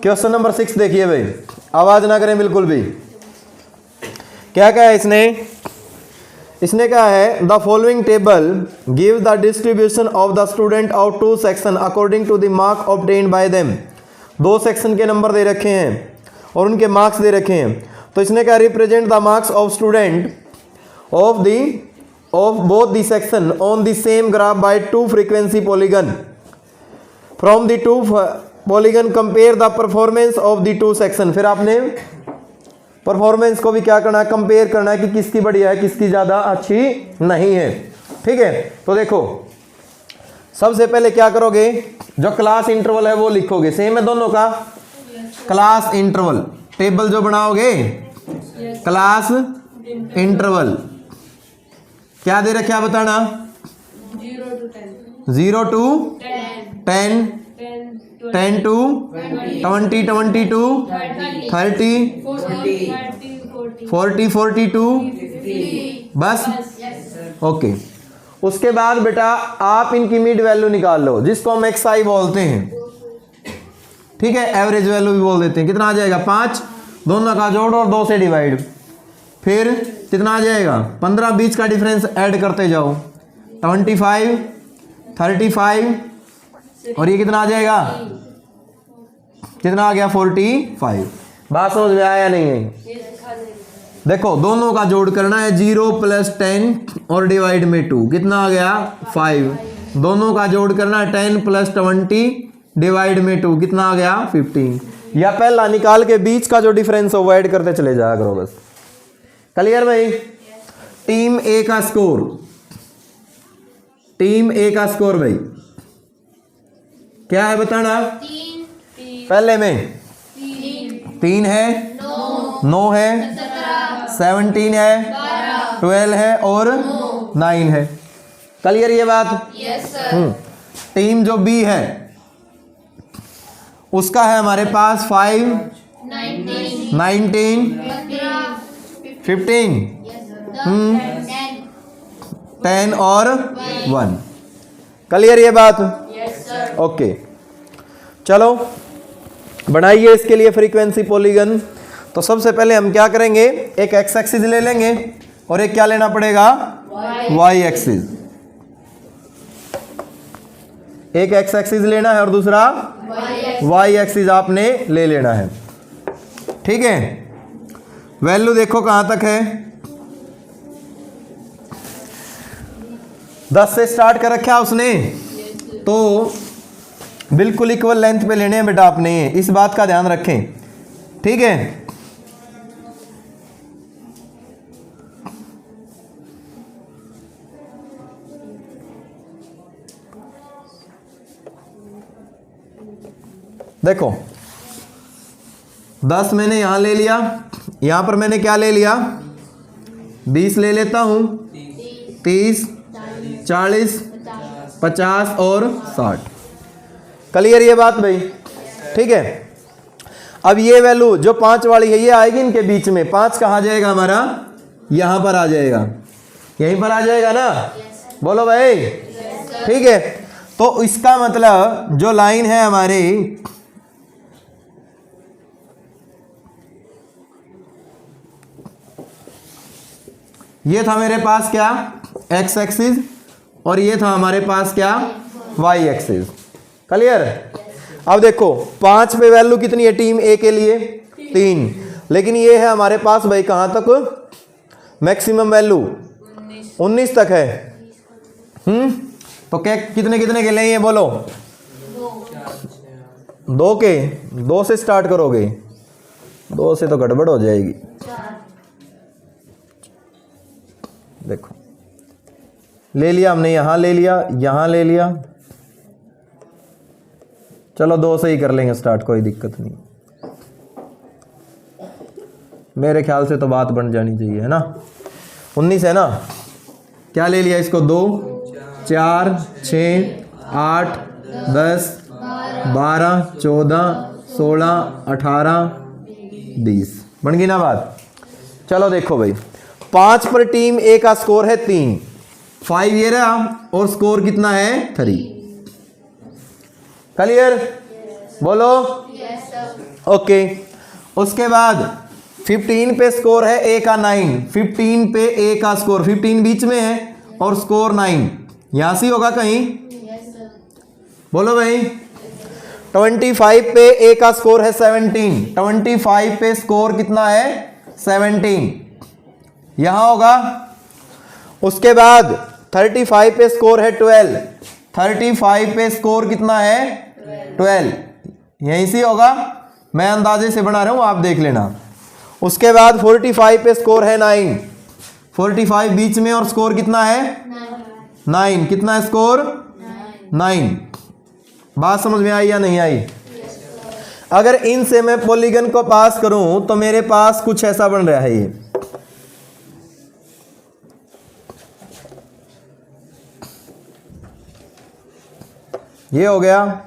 Question number 6 देखिए भाई, आवाज ना करें बिल्कुल भी। क्या कहा है इसने कहा है the following table give the distribution of the student of 2 section according to the mark obtained by them. 2 section के नंबर दे रखे हैं और उनके मार्क्स दे रखे हैं। तो इसने कहा represent the marks of student of both the section on the same graph by 2 frequency polygon from the 2 polygon compare the performance of the 2 section. फिर आपने परफॉर्मेंस को भी क्या करना है, कंपेयर करना है कि किसकी बढ़िया है किसकी ज्यादा अच्छी नहीं है। ठीक है, तो देखो सबसे पहले क्या करोगे, जो क्लास इंटरवल है वो लिखोगे। सेम है दोनों का, क्लास इंटरवल टेबल जो बनाओगे क्लास इंटरवल क्या दे रखे बताना, 0 to 10 10 to 20 22 30 40 42 बस। ओके, उसके बाद बेटा आप इनकी मिड वैल्यू निकाल लो जिसको हम XI बोलते हैं। ठीक है, एवरेज वैल्यू भी बोल देते हैं। कितना आ जाएगा 5, दोनों का जोड़ और 2 से डिवाइड, फिर कितना आ जाएगा 15, 20 का डिफरेंस ऐड करते जाओ 25 35 और ये कितना आ जाएगा, कितना आ गया 45। बात समझ में आया नहीं है? देखो दोनों का जोड़ करना है, 0 + 10 और डिवाइड में 2 कितना आ गया 5। दोनों का जोड़ करना है 10 + 20 डिवाइड में 2 कितना आ गया 15। या पहला निकाल के बीच का जो डिफरेंस हो वो ऐड करते चले जाया करो बस। क्लियर भाई? टीम ए का स्कोर, टीम ए का स्कोर भाई क्या है बताना। पहले में 3 है, 9 है, 17 है, 12 है और 9 है। क्लियर ये बात? Yes sir. टीम जो बी है उसका है हमारे पास 5 19 15 10 और 1। क्लियर ये बात? Yes sir. ओके, चलो बनाइए इसके लिए फ्रीक्वेंसी पॉलीगन। तो सबसे पहले हम क्या करेंगे, एक एक्स एक्सिस ले लेंगे और एक क्या लेना पड़ेगा वाई एक्सिस। एक एक्स एक्सिस लेना है और दूसरा वाई एक्सिस आपने ले लेना है। ठीक है, वैल्यू देखो कहां तक है, 10 से स्टार्ट कर रखा उसने, तो बिल्कुल इक्वल लेंथ पे लेने हैं बेटा आपने, इस बात का ध्यान रखें। ठीक है, देखो 10 मैंने यहां ले लिया, यहां पर मैंने क्या ले लिया 20 ले लेता हूं, 30 40 50 और 60। क्लियर ये बात भाई? ठीक है, अब ये वैल्यू जो 5 वाली है ये आएगी इनके बीच में। 5 कहाँ जाएगा हमारा, यहां पर आ जाएगा, यहीं पर आ जाएगा ना, बोलो भाई। ठीक है, तो इसका मतलब जो लाइन है हमारी ये था मेरे पास क्या एक्स एक्सिस और ये था हमारे पास क्या वाई एक्सिस। क्लियर? अब देखो 5 पे वैल्यू कितनी है टीम ए के लिए 3, लेकिन ये है हमारे पास भाई कहां तक मैक्सिमम वैल्यू 19 तक है। तो क्या कितने कितने के लिए ये बोलो 2 के, 2 से स्टार्ट करोगे, 2 से तो गड़बड़ हो जाएगी। देखो ले लिया हमने, यहां ले लिया, यहां ले लिया, चलो 2 से ही कर लेंगे स्टार्ट, कोई दिक्कत नहीं। मेरे ख्याल से तो बात बन जानी चाहिए, है ना। 19 है ना, क्या ले लिया इसको 2 4 6 8 10 12 14 16 18 20 बन गई ना बात। चलो देखो भाई 5 पर टीम ए का स्कोर है 3, 5 ये रहा और स्कोर कितना है 3। क्लियर? बोलो ओके। उसके बाद 15 पे स्कोर है ए का 9, 15 पे ए का स्कोर, 15 बीच में है और स्कोर 9, यहां से होगा कहीं। बोलो भाई। 25 पे ए का स्कोर है 17, 25 पे स्कोर कितना है 17, यहां होगा। उसके बाद 35 पे स्कोर है 12, 35 पे स्कोर कितना है 12, यहीं से होगा। मैं अंदाजे से बना रहा हूं, आप देख लेना। उसके बाद 45 पे स्कोर है 9, 45 बीच में और स्कोर कितना है 9, कितना है स्कोर 9। बात समझ में आई या नहीं आई? अगर इनसे मैं पॉलीगन को पास करूं तो मेरे पास कुछ ऐसा बन रहा है। ये हो गया,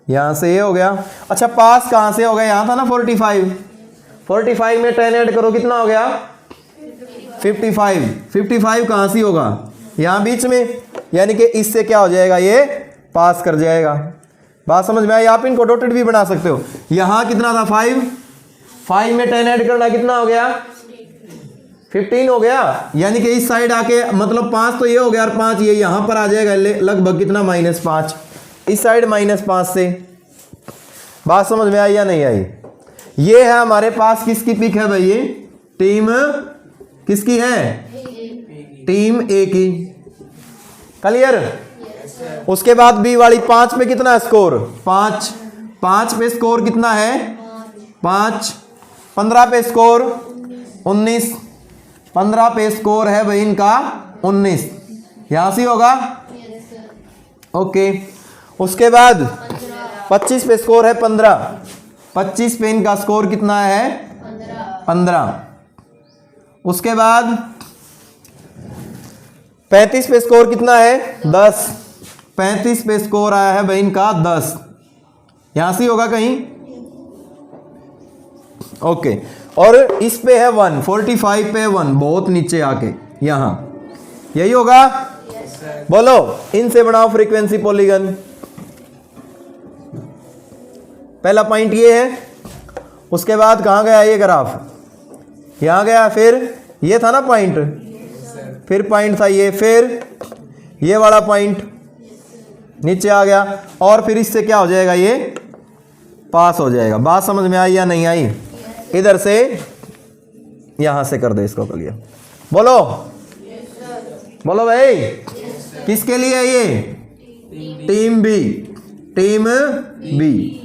यहां से ये हो गया। अच्छा पास कहां से हो गया? यहां था ना 45, 45 में 10 ऐड करो कितना हो गया 55, 55 कहां से होगा यहां बीच में, यानी कि इससे क्या हो जाएगा ये पास कर जाएगा। बात समझ में आई? आप इनको डॉटेड भी बना सकते हो। यहां कितना था 5, 5 में 10 ऐड करना कितना हो गया 15 हो गया, यानी कि इस साइड आके मतलब 5 तो ये हो गया और 5 ये यहां पर आ जाएगा, लगभग कितना -5, इस साइड -5 से। बात समझ में आई या नहीं आई? ये है हमारे पास किसकी पिक है भाई? ये टीम किसकी है? टीम ए की। क्लियर? उसके बाद बी वाली 5 पे कितना है स्कोर 5, 5 पे स्कोर कितना है 5, 15 पे स्कोर 19, 15 पे स्कोर है भाई इनका 19, यहां से होगा ओके। उसके बाद 25 पे स्कोर है 15, 25 पे इनका स्कोर कितना है 15। उसके बाद 35 पे स्कोर कितना है 10, 35 पे स्कोर आया है भाई इनका 10, यहां से होगा कहीं ओके। और इस पे है 1, 45 पे 1, बहुत नीचे आके यहां, यही होगा। बोलो इनसे बनाओ फ्रीक्वेंसी पॉलीगन। पहला पॉइंट ये है, उसके बाद कहां गया ये ग्राफ, यहां गया, फिर ये था ना पॉइंट, फिर पॉइंट था ये, फिर ये वाला पॉइंट नीचे आ गया और फिर इससे क्या हो जाएगा ये पास हो जाएगा। बात समझ में आई या नहीं आई? इधर से यहां से कर दे इसको क्लियर। बोलो बोलो भाई किसके लिए ये टीम बी, टीम बी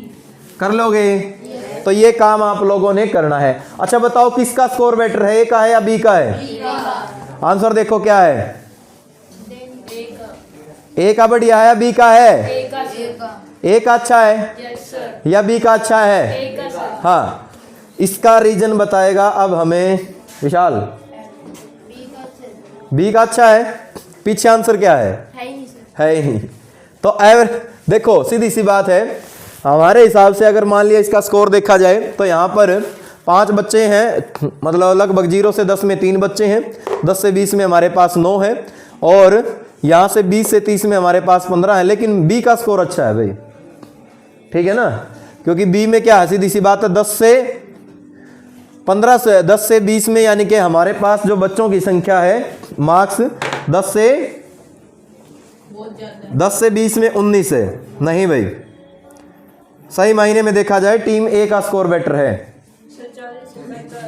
कर लोगे तो ये काम आप लोगों ने करना है। अच्छा बताओ किसका स्कोर बेटर है, ए का है या बी का है? आंसर देखो क्या है, ए का बढ़िया है या बी का है? ए का अच्छा है या बी का अच्छा है? हाँ, इसका रीजन बताएगा अब हमें विशाल। बी का अच्छा है, पीछे आंसर क्या है ही नहीं। तो एवर देखो सीधी सी बात है, हमारे हिसाब से अगर मान लिया इसका स्कोर देखा जाए तो यहाँ पर 5 बच्चे हैं, मतलब लगभग 0 से 10 में 3 बच्चे हैं, 10 से 20 में हमारे पास 9 है और यहाँ से 20 से 30 में हमारे पास 15 है, लेकिन बी का स्कोर अच्छा है भाई, ठीक है ना, क्योंकि बी में क्या है सीधी सी बात है 10 से 15 से 10 से 20 में, यानी कि हमारे पास जो बच्चों की संख्या है मार्क्स 10 से 20 में 19 है। नहीं भाई, सही मायने में देखा जाए टीम ए का स्कोर बेटर है,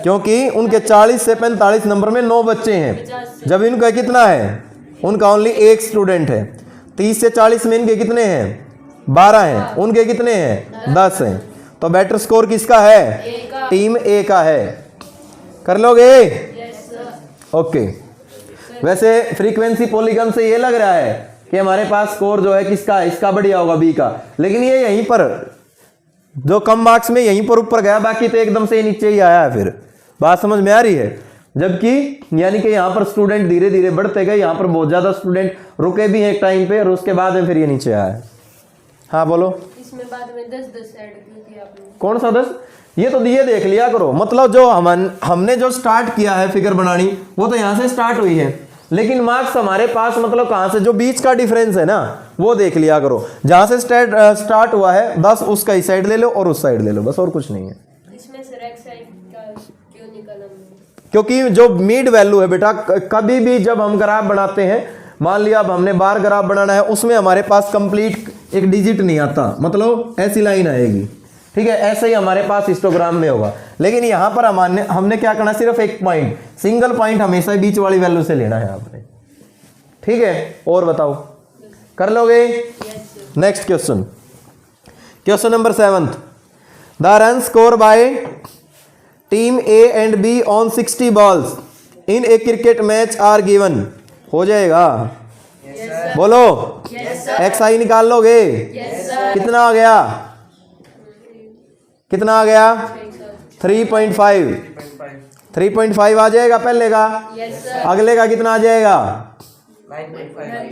क्योंकि उनके 40 से 45 नंबर में 9 बच्चे हैं, जब इनका कितना है, उनका ओनली 1 स्टूडेंट है। 30 से 40 में इनके कितने हैं 12 हैं, उनके कितने हैं 10 हैं, तो बेटर स्कोर किसका है? टीम ए का है। कर लोगे? ओके। वैसे फ्रीक्वेंसी पॉलीगन से ये लग रहा है कि हमारे पास स्कोर जो है किसका, इसका बढ़िया होगा बी का, लेकिन ये यहीं पर जो कम मार्क्स में यहीं पर ऊपर गया, बाकी तो एकदम से नीचे ही आया है। फिर बात समझ में आ रही है? जबकि यानी कि यहाँ पर स्टूडेंट धीरे धीरे बढ़ते गए, यहाँ पर बहुत ज्यादा स्टूडेंट रुके भी हैं एक टाइम पे और उसके बाद में फिर ये नीचे आया है। हाँ बोलो। इसमें बाद में 10-10 ऐड किया आपने। कौन सा 10? ये तो दिए देख लिया करो, मतलब जो हमने जो स्टार्ट किया है फिगर बनानी वो तो यहाँ से स्टार्ट हुई है, लेकिन मार्क्स हमारे पास मतलब कहाँ से, जो बीच का डिफरेंस है ना वो देख लिया करो। जहाँ से स्टार्ट हुआ है 10 उसका इस साइड ले लो और उस साइड ले लो, बस और कुछ नहीं है। इसमें से राइट साइड का क्यों निकाला हमने? क्योंकि जो मिड वैल्यू है बेटा, कभी भी जब हम ग्राफ बनाते हैं, मान लिया अब हमने बार ग्राफ बनाना है, उसमें हमारे पास कंप्लीट एक डिजिट नहीं आता, मतलब ऐसी लाइन आएगी, ठीक है। ऐसे ही हमारे पास हिस्टोग्राम में होगा। लेकिन यहाँ पर हमने क्या करना, सिर्फ एक पॉइंट, सिंगल पॉइंट हमेशा बीच वाली वैल्यू से लेना है आपने, ठीक है। और बताओ, कर लोगे? Next question, question number 7। The run score by team A and B on 60 balls in a cricket match are given. हो जाएगा? बोलो। एक्स आई निकाल लोगे? कितना आ गया? कितना आ गया? 3.5। 3.5 आ जाएगा पहले का। अगले का कितना आ जाएगा?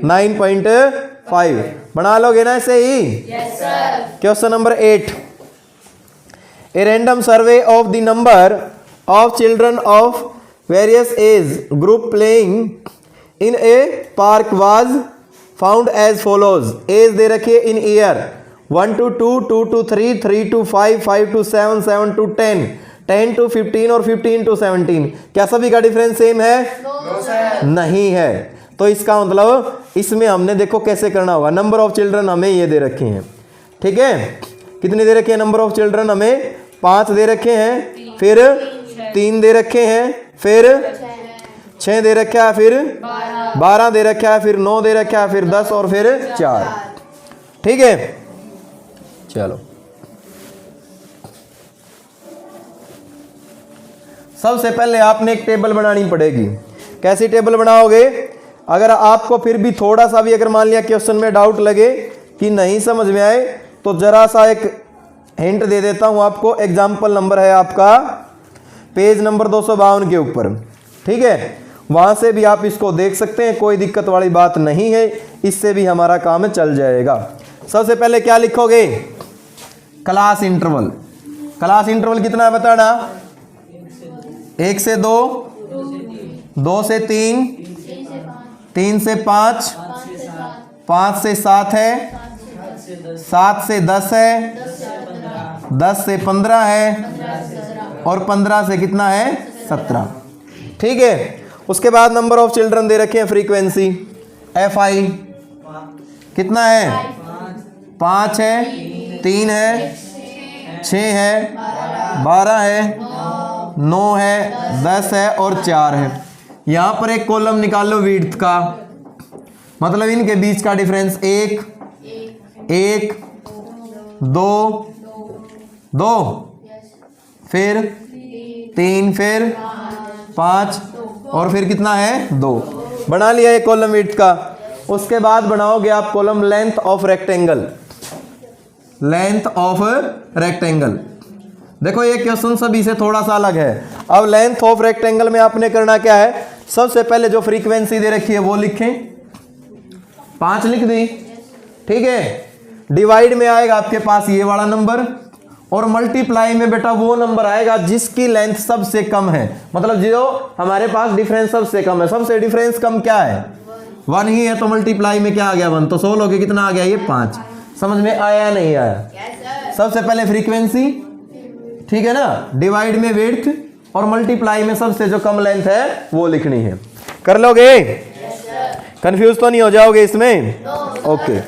9.5। बना लोगे ना ऐसे ही? Question number 8। A random survey of the number of children of various age group playing in a park was found as follows. As they रखिए in year 1 to 2, 2 to 3, 3 to 5, 5 to 7, 7 to 10, 10 to 15 और 15 to 17। क्या सभी का difference same है? नहीं है। तो इसका मतलब इसमें हमने देखो कैसे करना होगा। नंबर ऑफ चिल्ड्रन हमें ये दे रखे हैं, ठीक है। कितने दे रखे हैं नंबर ऑफ चिल्ड्रन? हमें 5 दे रखे हैं, फिर 3 दे रखे हैं, फिर 6 दे रखा है, फिर 12 दे रखा है, फिर 9 दे रखा है, फिर 10 और फिर 4, ठीक है। चलो, सबसे पहले आपने एक टेबल बनानी पड़ेगी। कैसी टेबल बनाओगे? अगर आपको फिर भी थोड़ा सा भी अगर मान लिया क्वेश्चन में डाउट लगे कि नहीं समझ में आए, तो जरा सा एक हिंट दे देता हूं आपको। एग्जाम्पल नंबर है आपका पेज नंबर 252 के ऊपर, ठीक है। वहां से भी आप इसको देख सकते हैं, कोई दिक्कत वाली बात नहीं है, इससे भी हमारा काम चल जाएगा। सबसे पहले क्या लिखोगे? Class interval. क्लास इंटरवल कितना है बताना? 1 से 2, 2 से 3, 3 से 5, 5 से 7 है, 7 से 10 है, 10 से 15 है और 15 से कितना है? 17, ठीक है। उसके बाद नंबर ऑफ चिल्ड्रन दे रखे हैं, फ्रीक्वेंसी एफ आई कितना है? 5 है, 3 है, 6 है, 12 है, 9 है, 10 है और 4 है। यहां पर एक कॉलम निकाल लो विड्थ का, मतलब इनके बीच का डिफरेंस 1, 1, 2, 2, फिर 3, फिर 5 और फिर कितना है? 2। बना लिया एक कॉलम विड्थ का। उसके बाद बनाओगे आप column length of rectangle. Length of rectangle, देखो ये क्वेश्चन सभी से थोड़ा सा अलग है। अब लेंथ ऑफ रेक्टेंगल में आपने करना क्या है? सबसे पहले जो फ्रीक्वेंसी दे रखी है वो लिखें, 5 लिख दी, ठीक है। डिवाइड में आएगा आपके पास ये वाला नंबर और मल्टीप्लाई में बेटा वो नंबर आएगा जिसकी लेंथ सबसे कम है, मतलब जो हमारे पास डिफरेंस सबसे कम है। सबसे डिफरेंस कम क्या है? 1 ही है, तो मल्टीप्लाई में क्या आ गया? 1। तो 16 होके कितना आ गया? ये 5। समझ में आया नहीं आया? सबसे पहले फ्रीक्वेंसी, ठीक है ना, डिवाइड में विड्थ और मल्टीप्लाई में सबसे जो कम लेंथ है वो लिखनी है। कर लोगे? कंफ्यूज तो नहीं हो जाओगे इसमें? ओके।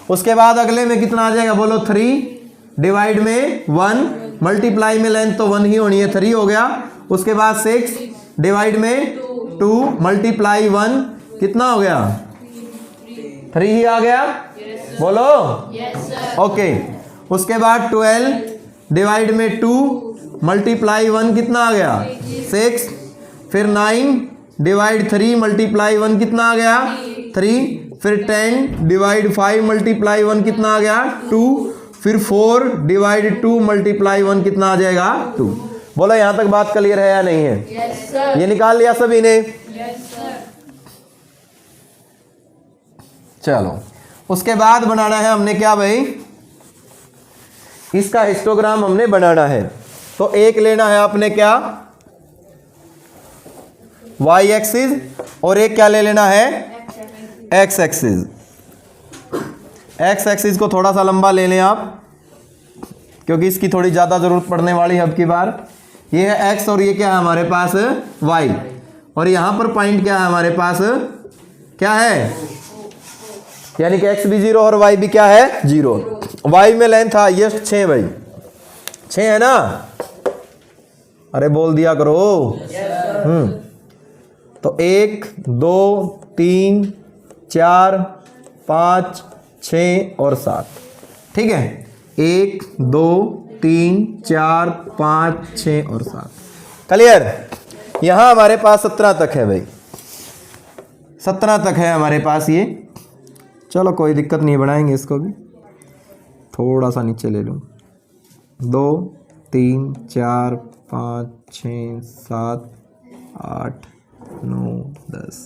उसके बाद अगले में कितना आ जाएगा? बोलो 3, डिवाइड में 1, मल्टीप्लाई में लेंथ तो 1 ही होनी है, 3 हो गया। उसके बाद 6, डिवाइड में 2, मल्टीप्लाई 1 कितना हो गया? 3 ही आ गया। बोलो ओके। उसके बाद 12 डिवाइड में 2, मल्टीप्लाई 1 कितना आ गया? 6, फिर 9 डिवाइड 3 मल्टीप्लाई 1 कितना आ गया? 3, फिर 10 डिवाइड 5 मल्टीप्लाई 1 कितना आ गया? 2, फिर 4 डिवाइड 2 मल्टीप्लाई 1 कितना आ जाएगा? 2। बोलो यहां तक बात क्लियर है या नहीं है? Yes sir. ये निकाल लिया सभी ने? Yes sir. चलो, उसके बाद बनाना है हमने क्या भाई? इसका हिस्टोग्राम हमने बनाना है। तो एक लेना है आपने क्या? वाई एक्सिस और एक क्या ले लेना है एक्स एक्सिस। एक्स एक्सिस को थोड़ा सा लंबा ले लें आप, क्योंकि इसकी थोड़ी ज़्यादा ज़रूरत पड़ने वाली है अब की बार। ये है एक्स और ये क्या है हमारे पास वाई, और यहाँ पर पॉइंट क्या है हमारे पास क्या है, यानी कि एक्स भी 0 और वाई भी क्या है 0। वाई में लेंथ था ये 6 भाई, 6 है ना, अरे बोल दिया करो। तो 1 2 3 4 5 6 और 7, ठीक है। 1 2 3 4 5 6 और 7, क्लियर। यहां हमारे पास 17 तक है भाई, 17 तक है हमारे पास ये। चलो कोई दिक्कत नहीं, बढ़ाएंगे इसको भी, थोड़ा सा नीचे ले लूँ। 2 3 4 5 6 7 8 9 10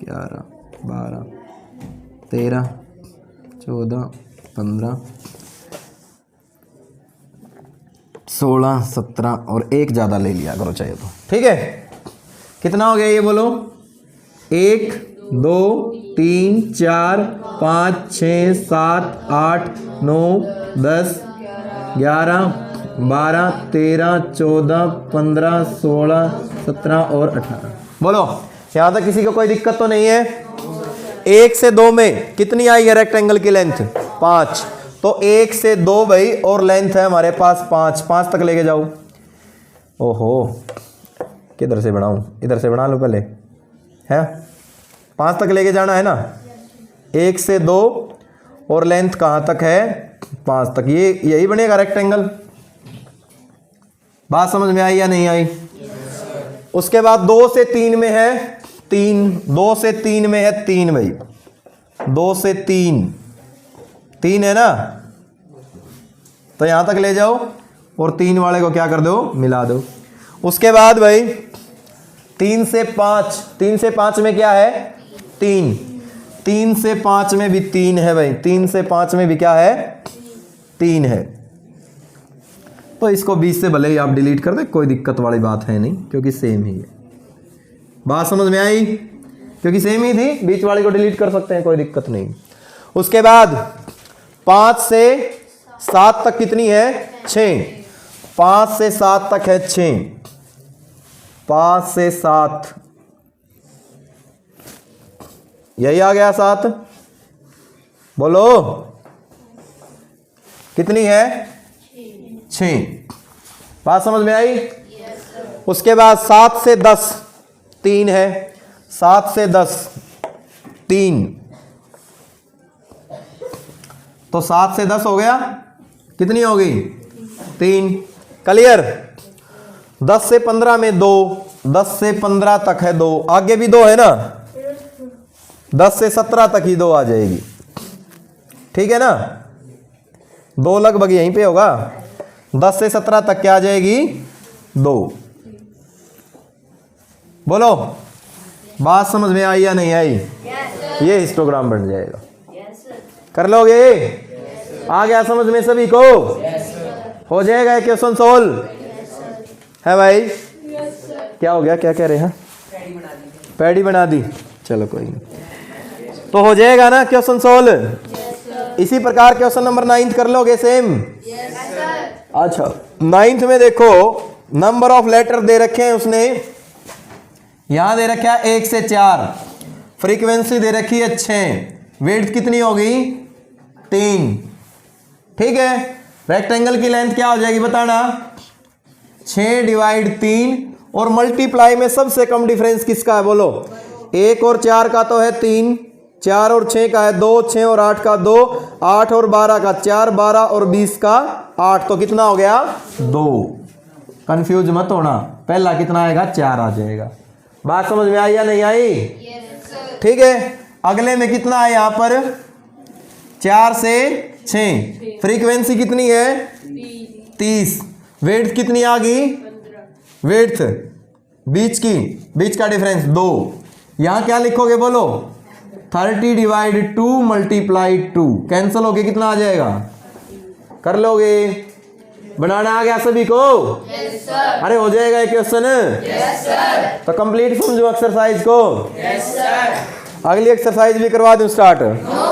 11 12 13 14 15 16 17 और एक ज़्यादा ले लिया करो चाहिए तो, ठीक है। कितना हो गया ये बोलो, 1 2 3 4 5 6 7 8 9 10 11 12 13 14 15 16 17 और 18। बोलो यहाँ तक किसी को कोई दिक्कत तो नहीं है। 1 से 2 में कितनी आई है रेक्टेंगल की लेंथ 5, तो 1 से 2 भाई और लेंथ है हमारे पास 5 तक लेके जाओ। ओहो किधर से बढ़ाऊं, इधर से बढ़ा लो पहले, है 5 तक लेके जाना है ना। 1 से 2 और लेंथ कहाँ तक है 5 तक, ये यही बनेगा रेक्टेंगल। बात समझ में आई या नहीं आई। उसके बाद 2 से 3 में है 3, 2 से 3 में है 3 भाई, 2 से 3 है ना, तो यहां तक ले जाओ और 3 वाले को क्या कर दो मिला दो। उसके बाद भाई 3 से 5 में क्या है 3, 3 से 5 में भी 3 है भाई, 3 से 5 में भी क्या है 3 है। तो इसको 20 से भले ही आप डिलीट कर दे, कोई दिक्कत वाली बात है नहीं, क्योंकि सेम ही है। बात समझ में आई, क्योंकि सेम ही थी, बीच वाली को डिलीट कर सकते हैं, कोई दिक्कत नहीं। उसके बाद 5 से 7 तक कितनी है 6, 5 से 7 तक है 6, 5 से 7 यही आ गया 7। बोलो कितनी है 6। बात समझ में आई। उसके बाद 7 से 10 3 है, 7 से 10 3, तो 7 से 10 हो गया, कितनी होगी 3, क्लियर। 10 से 15 में 2, 10 से 15 तक है 2, आगे भी 2 है ना, 10 से 17 तक ही 2 आ जाएगी, ठीक है ना। 2 लगभग यहीं पे होगा, 10 से 17 तक क्या आ जाएगी 2। बोलो बात समझ में आई या नहीं आई। ये हिस्टोग्राम बन जाएगा, कर लोगे, आ गया समझ में सभी को, हो जाएगा क्वेश्चन सोल्व है भाई। क्या हो गया, क्या कह रहे हैं, पैडी बना दी, चलो कोई नहीं, तो हो जाएगा ना क्वेश्चन सोल्व। इसी प्रकार क्वेश्चन नंबर 9 कर लोगे सेम। अच्छा 9th में देखो नंबर ऑफ लेटर दे रखे हैं उसने, यहां दे रखा है 1 से 4, फ्रीक्वेंसी दे रखी है 6, वेट कितनी होगी 3, ठीक है। रेक्टेंगल की लेंथ क्या हो जाएगी बताना 6/3, और मल्टीप्लाई में सबसे कम डिफरेंस किसका है बोलो, 1 और 4 का तो है 3, 4 और 6 का है 2, 6 और 8 का 2, 8 और 12 का 4, 12 और 20 का 8, तो कितना हो गया 2। कंफ्यूज मत होना, पहला कितना आएगा 4 आ जाएगा। बात समझ में आई या नहीं आई, ठीक है। अगले में कितना है यहाँ पर 4 से 6, फ्रीक्वेंसी कितनी है 30, वेट कितनी आ गई, वेट बीच का डिफरेंस 2, यहां क्या लिखोगे बोलो 30/2 × 2, कैंसिल होके कितना आ जाएगा, कर लोगे बनाना आ गया सभी को? Yes sir. अरे हो जाएगा ये क्वेश्चन? Yes sir. तो कंप्लीट समझो एक्सरसाइज को। Yes sir. अगली एक्सरसाइज भी करवा दूं स्टार्ट? नो